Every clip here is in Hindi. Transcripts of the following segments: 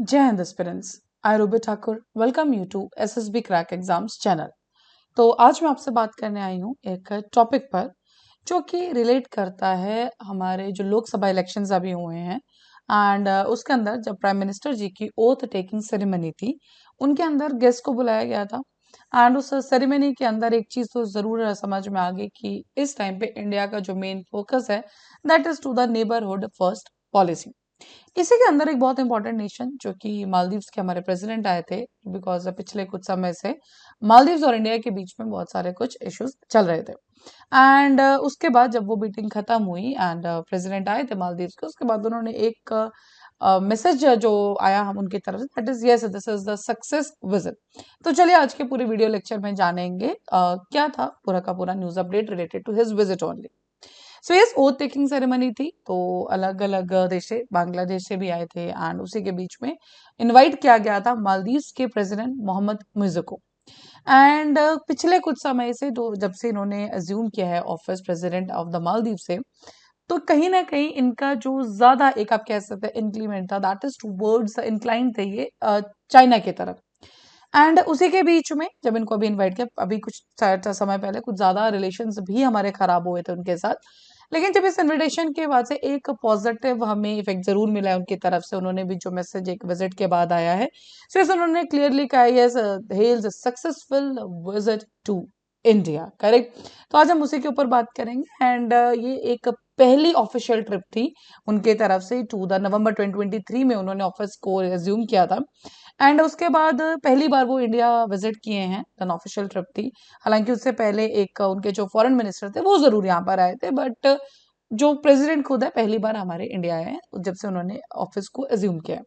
जय हिंद aspirants. I Ruby Thakur welcome you to SSB crack exams channel. तो आज मैं आपसे बात करने आई हूँ एक टॉपिक पर जो कि रिलेट करता है हमारे जो लोकसभा इलेक्शंस अभी हुए हैं एंड उसके अंदर जब प्राइम मिनिस्टर जी की ओथ टेकिंग सेरेमनी थी, उनके अंदर गेस्ट को बुलाया गया था। एंड उस सेरेमनी के अंदर एक चीज तो जरूर समझ में आ गई कि इस टाइम पे इंडिया का जो मेन फोकस है that is to the neighbourhood first policy. इसी के अंदर एक बहुत इंपॉर्टेंट नेशन जो कि मालदीव्स के हमारे प्रेसिडेंट आए थे, बिकॉज पिछले कुछ समय से मालदीव्स और इंडिया के बीच में बहुत सारे कुछ इश्यूज चल रहे थे। एंड उसके बाद जब वो मीटिंग खत्म हुई एंड प्रेसिडेंट आए थे मालदीव्स के, उसके बाद उन्होंने एक मैसेज जो आया हम उनकी तरफ से, that is yes this is the success visit. तो चलिए आज के पूरे वीडियो लेक्चर में जानेंगे क्या था पूरा का पूरा news update related to his visit only. So yes oath taking ceremony थी, तो अलग अलग देश से, बांग्लादेश से भी आए थे एंड उसी के बीच में इनवाइट किया गया था मालदीव्स के प्रेसिडेंट मोहम्मद मुइज़्ज़ को। एंड पिछले कुछ समय से, तो जब से इन्होंने अज्यूम किया है office president of the Maldives से, तो कहीं ना कहीं इनका जो ज्यादा एक आप कह सकते हैं इंक्लीमेंट था, दैट इज टूवर्ड्स इंक्लाइन थे ये चाइना की तरफ। एंड उसी के बीच में जब इनको अभी इनवाइट किया, अभी कुछ समय पहले कुछ ज्यादा रिलेशंस भी हमारे खराब हुए थे उनके साथ, लेकिन जब इस इनविटेशन के बाद से एक पॉजिटिव हमें इफेक्ट जरूर मिला है उनकी तरफ से। उन्होंने भी जो मैसेज एक विजिट के बाद आया है, सो इस उन्होंने क्लियरली कहा yes hails successful visit to India, correct. तो आज हम उसी के ऊपर बात करेंगे एंड ये एक पहली ऑफिशियल ट्रिप थी उनके तरफ से टू द नवंबर 2023 में उन्होंने ऑफिस को रिज्यूम किया था। एंड उसके बाद पहली बार वो इंडिया विजिट किए हैं, अन ऑफिशियल ट्रिप थी। हालांकि उससे पहले एक उनके जो फॉरेन मिनिस्टर थे वो जरूर यहाँ पर आए थे, बट जो प्रेसिडेंट खुद है पहली बार हमारे इंडिया आए हैं जब से उन्होंने ऑफिस को अज्यूम किया है।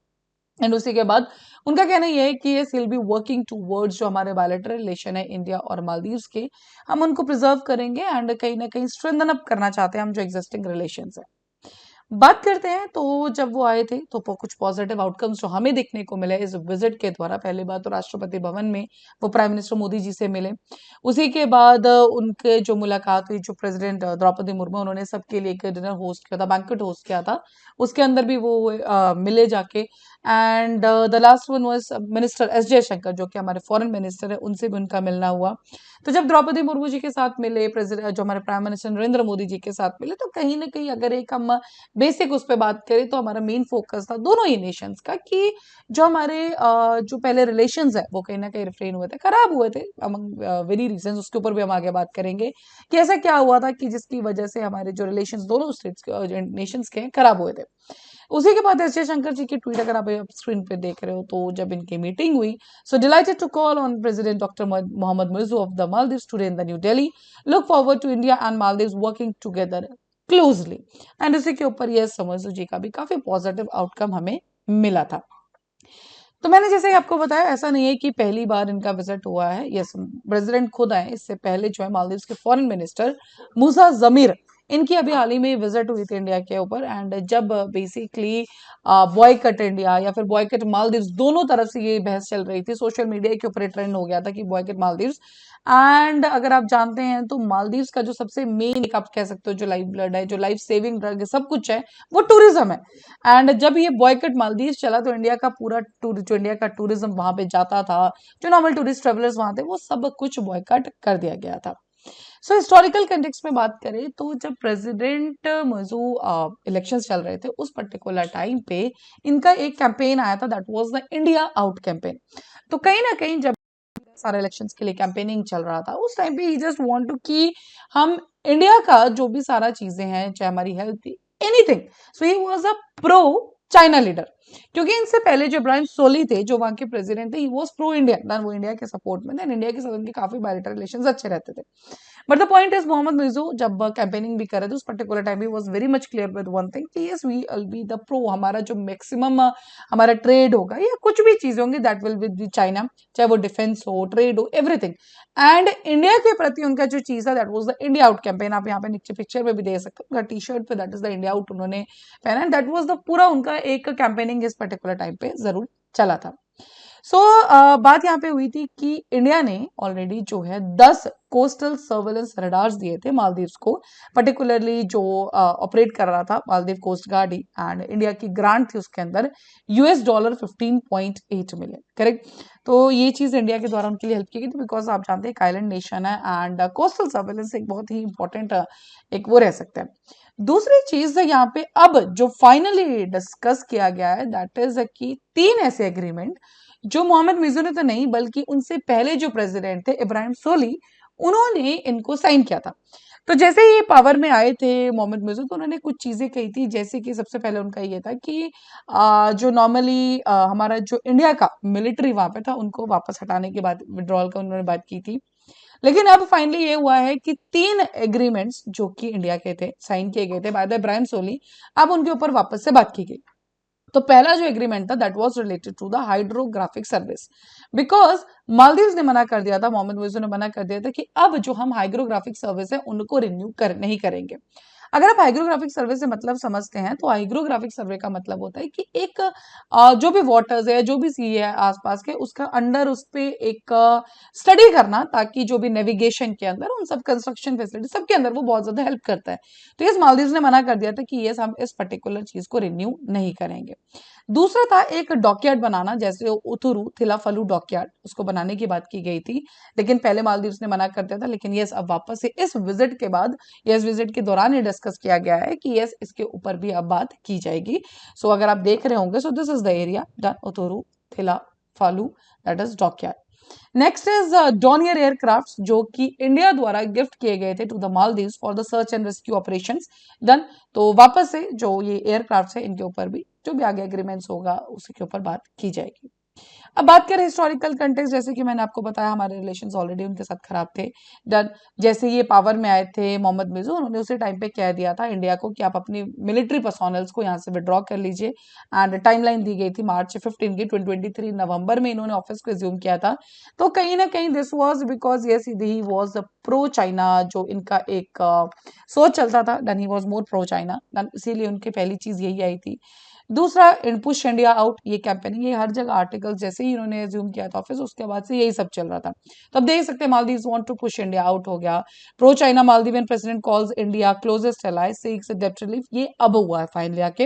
एंड उसी के बाद उनका कहना यह है कि ये विल बी वर्किंग टूवर्ड्स जो हमारे बायलैटरल रिलेशन है इंडिया और मालदीव्स के, हम उनको प्रिजर्व करेंगे एंड कहीं ना कहीं स्ट्रेंथन अप करना चाहते हैं हम जो एग्जिस्टिंग रिलेशन है। बात करते हैं तो जब वो आए थे तो कुछ पॉजिटिव आउटकम्स जो हमें देखने को मिले इस विजिट के द्वारा। पहली बात तो राष्ट्रपति भवन में वो प्राइम मिनिस्टर मोदी जी से मिले। उसी के बाद उनके जो मुलाकात हुई जो प्रेसिडेंट द्रौपदी मुर्मू, उन्होंने सबके लिए एक डिनर होस्ट किया था, बैंक्वेट होस्ट किया था। उसके अंदर भी वो मिले जाके। And the last one was minister S Jaishankar जो कि हमारे फॉरेन मिनिस्टर है, उनसे भी उनका मिलना हुआ। तो जब द्रौपदी मुर्मू जी के साथ मिले, प्रेसिडेंट जो हमारे प्राइम मिनिस्टर नरेंद्र मोदी जी के साथ मिले, तो कहीं ना कहीं अगर एक हम बेसिक उस पर बात करें तो हमारा मेन फोकस था दोनों ही नेशंस का कि जो हमारे जो पहले रिलेशंस है वो कहीं ना कहीं रिफ्रेन हुए थे, खराब हुए थे अमंग वेरी रीजंस। उसके ऊपर भी हम आगे बात करेंगे कि ऐसा क्या हुआ था कि जिसकी वजह से हमारे जो रिलेशंस दोनों स्टेट्स के नेशंस के खराब हुए थे। उसी के बाद एस जयशंकर जी की ट्वीट अगर आप स्क्रीन पे देख रहे हो, तो जब इनकी मीटिंग हुई, so delighted to call on president doctor Mohamed Muizzu of the Maldives today in the New Delhi, look forward to India and Maldives working together closely. And इसी के ऊपर ये समझो जी का भी काफी पॉजिटिव आउटकम हमें मिला था। तो मैंने जैसे आपको बताया, ऐसा नहीं है कि पहली बार इनका विजिट हुआ है, यस प्रेसिडेंट खुद आए। इससे पहले जो है मालदीव्स के फॉरेन मिनिस्टर मूसा जमीर, इनकी अभी हाल ही में विजिट हुई थी इंडिया के ऊपर। एंड जब बेसिकली बॉयकट इंडिया या फिर बॉयकट मालदीव्स, दोनों तरफ से ये बहस चल रही थी, सोशल मीडिया के ऊपर ट्रेंड हो गया था कि बॉयकट मालदीव्स। एंड अगर आप जानते हैं तो मालदीव्स का जो सबसे मेन एक आप कह सकते हो जो लाइफ ब्लड है, जो लाइफ सेविंग ड्रग है, सब कुछ है, वो टूरिज्म है। एंड जब ये बॉयकट मालदीव चला तो इंडिया का पूरा जो इंडिया का टूरिज्म वहां पे जाता था, जो नॉर्मल टूरिस्ट ट्रेवलर्स वहां थे, वो सब कुछ बॉयकट कर दिया गया था। सो हिस्टोरिकल कंटेक्स्ट में बात करें तो जब प्रेसिडेंट मुइज़्ज़ू इलेक्शंस चल रहे थे उस पर्टिकुलर टाइम पे इनका एक कैंपेन आया था, that was the India out campaign. तो कहीं ना कहीं जब सारे इलेक्शंस के लिए कैंपेनिंग चल रहा था उस टाइम पे ही जस्ट वांट टू कि हम इंडिया का जो भी सारा चीजें हैं, चाहे हमारी health, anything, so he was a pro China leader. क्योंकि इनसे पहले जो इब्राहिम सोली थे जो वहां के प्रेसिडेंट थे, he was pro India, then वो इंडिया के सपोर्ट में, देन इंडिया के साथ उनके काफी बायलैटरल रिलेशंस अच्छे रहते थे। But the point is Mohamed Muizzu जब कैंपेनिंग भी कर रहे थे उस particular time he was very much clear with one thing कि yes we will be the pro, हमारा जो मैक्सिमम हमारा ट्रेड होगा या कुछ भी चीजें होंगी दैट विल विद चाइना, चाहे वो डिफेंस हो, ट्रेड हो, एवरीथिंग। एंड इंडिया के प्रति उनका जो चीज है that was the India out campaign. आप यहाँ पे नीचे पिक्चर में भी देख सकते हो, उनका टी शर्ट पे that is the India out उन्होंने पहना, दैट वाज द पूरा उनका एक कैंपेनिंग इस पर्टिकुलर टाइम पे जरूर चला था। सो बात यहाँ पे हुई थी कि इंडिया ने ऑलरेडी जो है 10 कोस्टल सर्वेलेंस रडार्स दिए थे मालदीव्स को, पर्टिकुलरली जो ऑपरेट कर रहा था मालदीव कोस्ट गार्ड ही, एंड इंडिया की ग्रांट थी उसके अंदर $15.8 मिलियन, करेक्ट। तो ये चीज इंडिया के द्वारा उनके लिए हेल्प की गई थी, बिकॉज आप जानते हैं एक आइलैंड नेशन है एंड कोस्टल सर्वेलेंस एक बहुत ही इंपॉर्टेंट एक वो रह सकता है। दूसरी चीज यहाँ पे अब जो फाइनली डिस्कस किया गया है दैट इज कि 3 ऐसे एग्रीमेंट जो मोहम्मद मिर्जू ने तो नहीं बल्कि उनसे पहले जो प्रेसिडेंट थे इब्राहिम सोली, उन्होंने इनको साइन किया था। तो जैसे ही ये पावर में आए थे मोहम्मद मिर्जू, तो उन्होंने कुछ चीजें कही थी, जैसे कि सबसे पहले उनका ये था कि जो नॉर्मली हमारा जो इंडिया का मिलिट्री वहां पे था उनको वापस हटाने की बात, विड्रॉल का उन्होंने बात की थी। लेकिन अब फाइनली ये हुआ है कि 3 एग्रीमेंट्स जो कि इंडिया के थे, साइन किए गए थे बाय द इब्राहिम सोली, अब उनके ऊपर वापस से बात की गई। तो पहला जो एग्रीमेंट था that was related to the hydrographic service, because Maldives ने मना कर दिया था, मोहम्मद मुइज़ ने मना कर दिया था कि अब जो हम हाइड्रोग्राफिक सर्विस है उनको रिन्यू कर नहीं करेंगे। अगर आप हाइग्रोग्राफिक सर्वे से मतलब समझते हैं तो हाइग्रोग्राफिक सर्वे का मतलब होता है कि एक जो भी वाटर्स है, जो भी सी है आसपास के, उसका अंडर उस पे एक स्टडी करना, ताकि जो भी नेविगेशन के अंदर उन सब कंस्ट्रक्शन फैसिलिटी सबके अंदर वो बहुत ज्यादा हेल्प करता है। तो यस, मालदीव्स ने मना कर दिया था कि यस हम इस पर्टिकुलर चीज को रिन्यू नहीं करेंगे। दूसरा था एक डॉकयार्ड बनाना, जैसे उथुरू थिलाफलू डॉकयार्ड, उसको बनाने की बात की गई थी, लेकिन पहले मालदीव्स ने मना कर दिया था। लेकिन यस, अब वापस से इस विजिट के बाद, यस विजिट के दौरान ये डिस्कस किया गया है कि यस इसके ऊपर भी अब बात की जाएगी। सो अगर आप देख रहे होंगे, so this is the area done Uthuru Thilafalhu, that is dockyard. Next is Dornier aircraft, जो कि इंडिया द्वारा गिफ्ट किए गए थे to the Maldives for the search and rescue operations done. तो वापस से जो ये एयरक्राफ्ट है इनके ऊपर भी जो भी आगे एग्रीमेंट्स होगा उसके ऊपर बात की जाएगी। अब बात करें हिस्टोरिकल कंटेक्स्ट, जैसे कि मैंने आपको बताया हमारे रिलेशंस ऑलरेडी उनके साथ खराब थे डन। जैसे ये पावर में आए थे मोहम्मद मिर्जू, उन्होंने उसी टाइम पे कह दिया था इंडिया को कि आप अपनी मिलिट्री पर्सोनल्स को यहाँ से विड्रॉ कर लीजिए, एंड टाइमलाइन दी गई थी मार्च 15 की, 2023 नवंबर में इन्होंने ऑफिस को रिज्यूम किया था। तो कहीं ना कहीं this was because yes he was pro China, जो इनका एक सोच चलता था done, he was more pro China done, इसीलिए उनकी पहली चीज यही आई थी। दूसरा, इन पुश इंडिया आउट, ये कैंपेनिंग, ये हर जगह आर्टिकल जैसे ही इन्होंने एज्यूम किया था ऑफिस, उसके बाद से यही सब चल रहा था। तो अब देख सकते हैं Maldives want to push India out हो गया, pro China Maldivian president calls India closest ally, seeks डेब्ट रिलीफ, ये अब हुआ है फाइनली आके,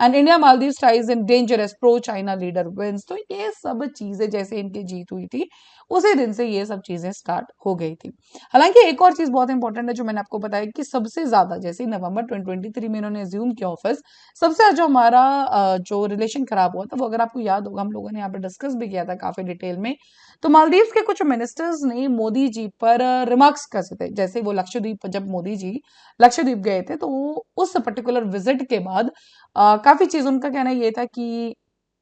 and India Maldives ties in dangerous, pro China leader wins. तो ये सब चीजें जैसे इनकी जीत हुई थी उसी दिन से ये सब चीजें स्टार्ट हो गई थी। हालांकि एक और चीज बहुत इंपॉर्टेंट है जो मैंने आपको बताया कि सबसे ज्यादा जैसे नवंबर 2023 में इन्होंने एज्यूम किया ऑफिस, सबसे ज्यादा जो हमारा जो रिलेशन खराब हुआ था वो अगर आपको याद होगा हम लोगों ने यहाँ पे डिस्कस भी किया था काफी डिटेल में। तो मालदीव के कुछ मिनिस्टर्स ने मोदी जी पर रिमार्क्स कर थे, जैसे वो लक्षद्वीप, जब मोदी जी लक्षद्वीप गए थे तो उस पर्टिकुलर विजिट के बाद काफी चीज उनका कहना ये था कि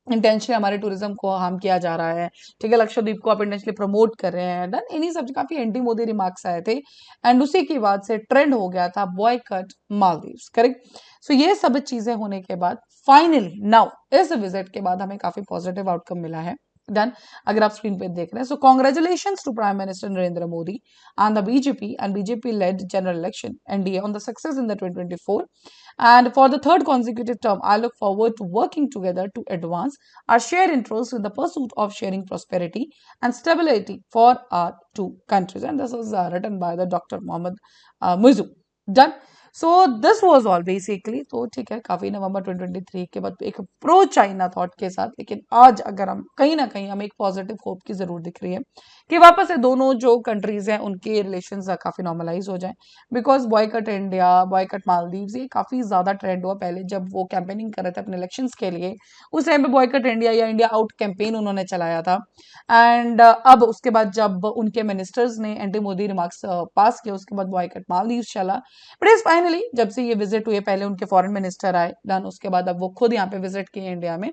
इंटेंशनली हमारे टूरिज्म को हार्म किया जा रहा है, ठीक है, लक्षद्वीप को आप इंटेंशनली प्रमोट कर रहे हैं डन, इन्हीं सब काफी एंटी मोदी रिमार्क्स आए थे, एंड उसी की बाद से ट्रेंड हो गया था बॉयकट मालदीव्स, करेक्ट। सो ये सब चीजें होने के बाद फाइनली नाउ इस विजिट के बाद हमें काफी पॉजिटिव आउटकम मिला है डन। अगर आप स्क्रीन पे देख रहे हैं, so congratulation to prime minister Narendra Modi and the BJP and BJP led general election NDA on the success in the 2024, and for the third consecutive term I look forward to working together to advance our shared interests in the pursuit of sharing prosperity and stability for our two countries. And this is written by the Dr. Mohammed Muizu. Done. So this was all basically. तो ठीक है, काफी नवंबर 2023 के बाद एक प्रो चाइना थॉट के साथ, लेकिन आज अगर हम कहीं ना कहीं हमें एक पॉजिटिव होप की जरूर दिख रही है कि वापस से दोनों जो कंट्रीज हैं उनके रिलेशंस काफी नॉर्मलाइज हो जाएं, because boy cut India, boy cut Maldives, ये काफी ज्यादा ट्रेंड हुआ पहले जब वो कैंपेनिंग कर रहे थे अपने इलेक्शंस के लिए, उस टाइम पे बॉयकट इंडिया या इंडिया आउट कैंपेन उन्होंने चलाया था। एंड अब उसके बाद जब उनके मिनिस्टर्स ने एंटी मोदी रिमार्क्स पास किए, उसके बाद बॉयकट मालदीव्स चला। बट इस फाइनली जब से ये विजिट हुए, पहले उनके फॉरेन मिनिस्टर आए डन, उसके बाद अब वो खुद यहाँ पे विजिट किए इंडिया में।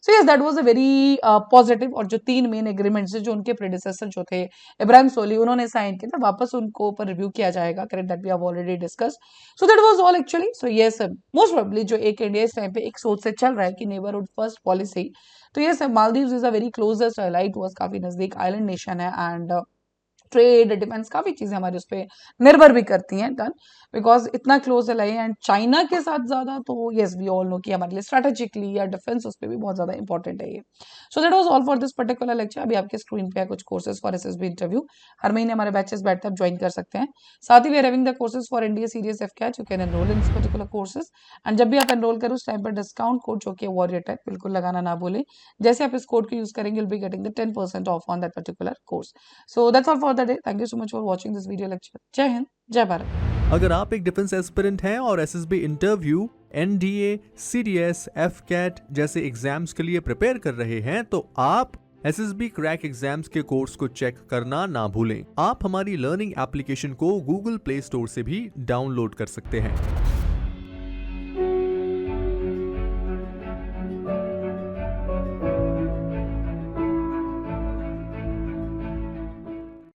So yes, that was a very positive. और जो 3 मेन एग्रीमेंट्स जो उनके प्रेडिसेसर जो थे इब्राहिम सोली, उन्होंने साइन किए थे, वापस उनको ऊपर रिव्यू किया जाएगा, correct, that we have already discuss. So that was all actually. So yes, most probably जो एक इंडिया इस टाइम पे एक सोच से चल रहा है कि नेबरहुड फर्स्ट पॉलिसी, तो yes Maldives is a very closest allied to us, काफी नजदीक आइलैंड नेशन है, एंड ट्रेड, डिफेंस, काफ़ी चीज़ें हमारे उस पे निर्भर भी करती हैं डन, बिकॉज़ इतना क्लोज़ अलाई है एंड चाइना के साथ ज़्यादा तो येस वी ऑल नो कि हमारे लिए स्ट्रैटेजिकली या डिफेंस उस पे भी बहुत ज़्यादा इंपॉर्टेंट है ये। So that was all for this particular lecture. अभी आपके स्क्रीन पे है कुछ कोर्सेज़ फॉर एसएसबी इंटरव्यू। हर महीने हमारे बैचेस बैठते हैं, आप ज्वाइन कर सकते हैं। साथ ही we are having the courses for NDA, CDS, AFCAT, you can enrol in this particular courses and जब भी आप एनरोल करें उस टाइम पर डिस्काउंट कोड जो कि वॉरियर टाइप बिल्कुल लगाना ना भूलें। जैसे आप इस कोड को यूज़ करेंगे, you'll be getting the 10% off on that particular course. So that's all for the day. Thank you so much for watching this video lecture. जय हिंद, जय भारत। अगर आप एक डिफेंस एस्पिरेंट हैं और एसएसबी इंटरव्यू, एनडीए, सीडीएस, एफकेट जैसे एग्जाम्स के लिए प्रिपेयर कर रहे हैं तो आप एसएसबी क्रैक एग्जाम्स के कोर्स को चेक करना ना भूलें। आप हमारी लर्निंग एप्लीकेशन को गूगल प्ले स्टोर से भी डाउनलोड कर सकते हैं।